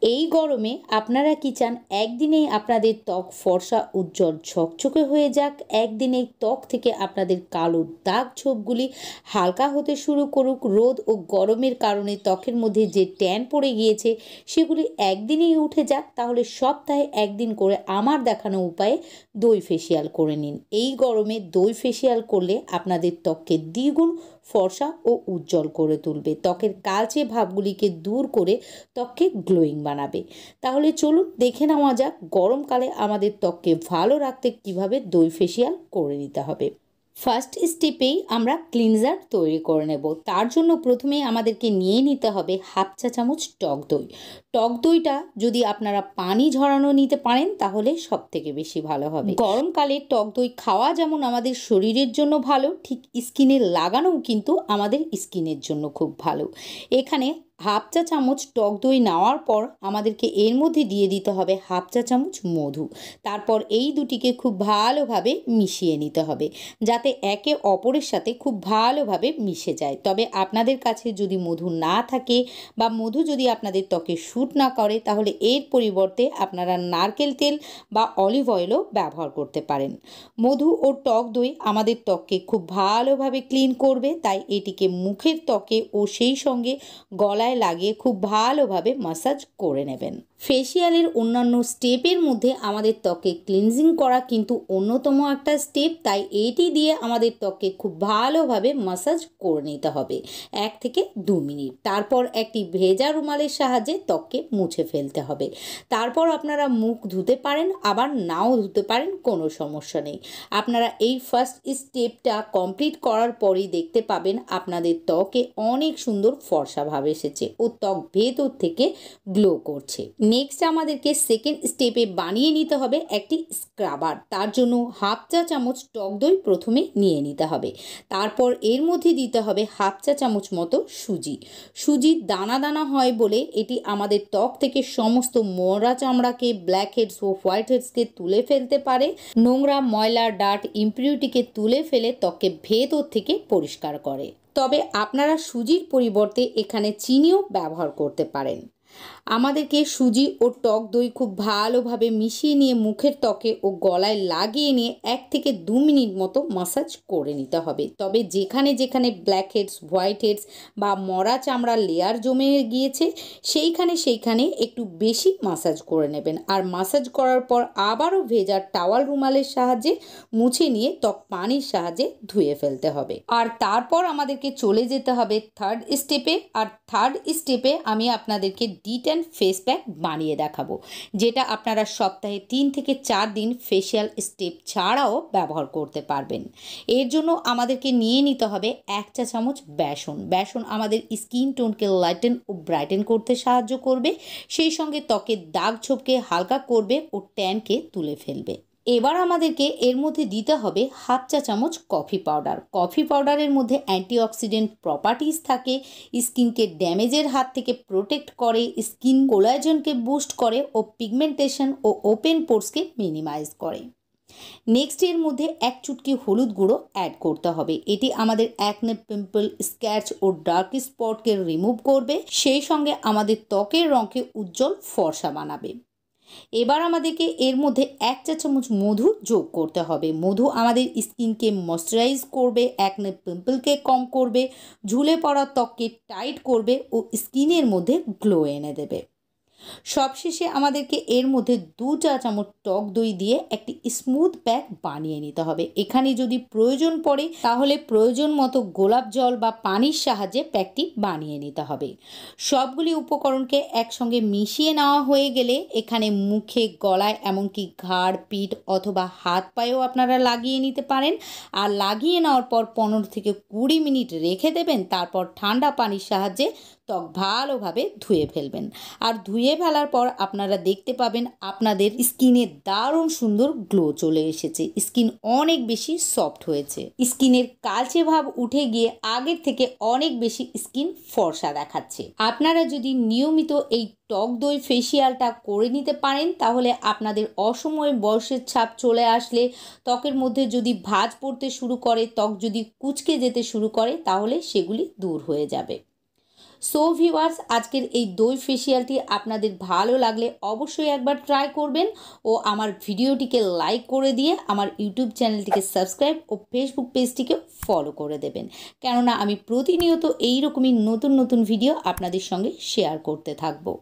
এই গরমে আপনারা কি চান একদিনেই আপনাদের ত্বক ফর্সা উজ্জ্বল ঝকঝকে হয়ে যাক, একদিনেই ত্বক থেকে আপনাদের কালো দাগ ছোপগুলি হালকা হতে শুরু করুক, রোদ ও গরমের কারণে ত্বকের মধ্যে যে ট্যান পড়ে গিয়েছে সেগুলি একদিনেই উঠে যাক? তাহলে সপ্তাহে একদিন করে আমার দেখানো উপায়ে দই ফেসিয়াল করে নিন। এই গরমে দই ফেসিয়াল করলে আপনাদের ত্বককে দ্বিগুণ ফর্সা ও উজ্জ্বল করে তুলবে, ত্বকের কালচে ভাবগুলিকে দূর করে ত্বককে গ্লোয়িং বানাবে। তাহলে চলুন দেখে নেওয়া যাক গরমকালে আমাদের ত্বককে ভালো রাখতে কিভাবে দই ফেসিয়াল করে নিতে হবে। ফার্স্ট স্টেপেই আমরা ক্লিনজার তৈরি করে নেব। তার জন্য প্রথমেই আমাদেরকে নিয়ে নিতে হবে হাফ চা চামচ টক দই। টক দইটা যদি আপনারা পানি ঝরানো নিতে পারেন তাহলে সব থেকে বেশি ভালো হবে। গরমকালে টক দই খাওয়া যেমন আমাদের শরীরের জন্য ভালো, ঠিক স্কিনে লাগানোও কিন্তু আমাদের স্কিনের জন্য খুব ভালো। এখানে হাফ চা চামচ টক দই নেওয়ার পর আমাদেরকে এর মধ্যে দিয়ে দিতে হবে হাফ চা চামচ মধু। তারপর এই দুটিকে খুব ভালোভাবে মিশিয়ে নিতে হবে যাতে একে অপরের সাথে খুব ভালোভাবে মিশে যায়। তবে আপনাদের কাছে যদি মধু না থাকে বা মধু যদি আপনাদের ত্বকে শ্যুট না করে তাহলে এর পরিবর্তে আপনারা নারকেল তেল বা অলিভ অয়েলও ব্যবহার করতে পারেন। মধু ও টক দই আমাদের ত্বককে খুব ভালোভাবে ক্লিন করবে, তাই এটিকে মুখের ত্বকে ও সেই সঙ্গে গলায় লাগিয়ে খুব ভালোভাবে মাসাজ করে নেবেন। ফেসিয়ালের অন্যান্য স্টেপের মধ্যে আমাদের ত্বকে ক্লিনজিং করা কিন্তু অন্যতম একটা স্টেপ, তাই এটি দিয়ে আমাদের ত্বককে খুব ভালোভাবে মাসাজ করে নিতে হবে 1 থেকে 2 মিনিট। তারপর একটি ভেজা রুমালের সাহায্যে ত্বককে মুছে ফেলতে হবে। তারপর আপনারা মুখ ধুতে পারেন, আবার নাও ধুতে পারেন, কোনো সমস্যা নেই। আপনারা এই ফার্স্ট স্টেপটা কমপ্লিট করার পরেই দেখতে পাবেন আপনাদের ত্বকে অনেক সুন্দর ফর্সা ভাব এসেছে ও ত্বক ভেতর থেকে গ্লো করছে। নেক্সট আমাদেরকে সেকেন্ড স্টেপে বানিয়ে নিতে হবে একটি স্ক্রাবার। তার জন্য হাফ চা চামচ টক দই প্রথমে নিয়ে নিতে হবে। তারপর এর মধ্যে দিতে হবে হাফ চা চামচ মতো সুজি। সুজি দানা দানা হয় বলে এটি আমাদের ত্বক থেকে সমস্ত মরা চামড়াকে, ব্ল্যাক হেডস ও হোয়াইট হেডসকে তুলে ফেলতে পারে। নোংরা, ময়লা, ডার্ট, ইমপিউরিটিকে তুলে ফেলে ত্বককে ভেতর থেকে পরিষ্কার করে। তবে আপনারা সুজির পরিবর্তে এখানে চিনিও ব্যবহার করতে পারেন। আমাদেরকে সুজি ও টক দই খুব ভালোভাবে মিশিয়ে নিয়ে মুখের ত্বকে ও গলায় লাগিয়ে নিয়ে 1 থেকে 2 মিনিট মতো মাসাজ করে নিতে হবে। তবে যেখানে যেখানে ব্ল্যাক হেডস, হোয়াইট হেডস বা মরা চামড়ার লেয়ার জমে গিয়েছে সেইখানে একটু বেশি মাসাজ করে নেবেন। আর মাসাজ করার পর আবারও ভেজা টাওয়াল রুমালের সাহায্যে মুছে নিয়ে ত্বক পানির সাহায্যে ধুয়ে ফেলতে হবে। আর তারপর আমাদেরকে চলে যেতে হবে থার্ড স্টেপে। আর থার্ড স্টেপে আমি আপনাদেরকে ডিটেন ফেস প্যাক বানিয়ে দেখাবো, যেটা আপনারা সপ্তাহে 3 থেকে 4 দিন ফেসিয়াল স্টেপ ছাড়াও ব্যবহার করতে পারবেন। এর জন্য আমাদেরকে নিয়ে নিতে হবে 1 চা চামচ বেসন। বেসন আমাদের স্কিন টোনকে লাইটেন ও ব্রাইটেন করতে সাহায্য করবে, সেই সঙ্গে ত্বকের দাগ ছোপকে হালকা করবে ও ট্যানকে তুলে ফেলবে। এবার আমাদেরকে এর মধ্যে দিতে হবে হাফ চা চামচ কফি পাউডার। কফি পাউডারের মধ্যে অ্যান্টিঅক্সিডেন্ট প্রপার্টিজ থাকে, স্কিনকে ড্যামেজের হাত থেকে প্রোটেক্ট করে, স্কিন কোলাজেনকে বুস্ট করে ও পিগমেন্টেশন ও ওপেন পোর্সকে মিনিমাইজ করে। নেক্সট এর মধ্যে 1 চুটকি হলুদ গুঁড়ো অ্যাড করতে হবে। এটি আমাদের অ্যাকনে, পিম্পল, স্ক্র্যাচ ও ডার্ক স্পটকে রিমুভ করবে, সেই সঙ্গে আমাদের ত্বকের রঙকে উজ্জ্বল ফর্সা বানাবে। এবার আমাদেরকে এর মধ্যে 1 চা চামচ মধু যোগ করতে হবে। মধু আমাদের স্কিনকে ময়শ্চারাইজ করবে, অ্যাকনে, পিম্পলকে কম করবে, ঝুলে পড়া ত্বককে টাইট করবে ও স্কিনের মধ্যে গ্লো এনে দেবে। সবশেষে আমাদেরকে এর মধ্যে 2 চা চামচ টক দই দিয়ে একটি স্মুথ প্যাক বানিয়ে নিতে হবে। এখানে যদি প্রয়োজন পড়ে তাহলে প্রয়োজন মতো গোলাপ জল বা পানির সাহায্যে প্যাকটি বানিয়ে নিতে হবে। সবগুলি উপকরণকে একসঙ্গে মিশিয়ে নেওয়া হয়ে গেলে এখানে মুখে, গলায়, এমনকি ঘাড়, পিঠ অথবা হাত পায়েও আপনারা লাগিয়ে নিতে পারেন। আর লাগিয়ে নেওয়ার পর 15 থেকে 20 মিনিট রেখে দেবেন। তারপর ঠান্ডা পানির সাহায্যে ত্বক ভালোভাবে ধুয়ে ফেলবেন। আর ধুয়ে ফেলার পর আপনারা দেখতে পাবেন আপনাদের স্কিনে দারুণ সুন্দর গ্লো চলে এসেছে, স্কিন অনেক বেশি সফট হয়েছে, স্কিনের কালচে ভাব উঠে গিয়ে আগের থেকে অনেক বেশি স্কিন ফর্সা দেখাচ্ছে। আপনারা যদি নিয়মিত এই টক দই ফেসিয়ালটা করে নিতে পারেন তাহলে আপনাদের অসময়ে বয়সের ছাপ চলে আসলে, ত্বকের মধ্যে যদি ভাঁজ পড়তে শুরু করে, ত্বক যদি কুঁচকে যেতে শুরু করে তাহলে সেগুলি দূর হয়ে যাবে। সো ভিউয়ার্স, আজকের এই দই ফেসিয়ালটি আপনাদের ভালো লাগলে অবশ্যই একবার ট্রাই করবেন ও আমার ভিডিওটিকে লাইক করে দিয়ে আমার ইউটিউব চ্যানেলটিকে সাবস্ক্রাইব ও ফেসবুক পেজটিকে ফলো করে দেবেন, কেননা আমি প্রতিনিয়ত এইরকমই নতুন নতুন ভিডিও আপনাদের সঙ্গে শেয়ার করতে থাকবো।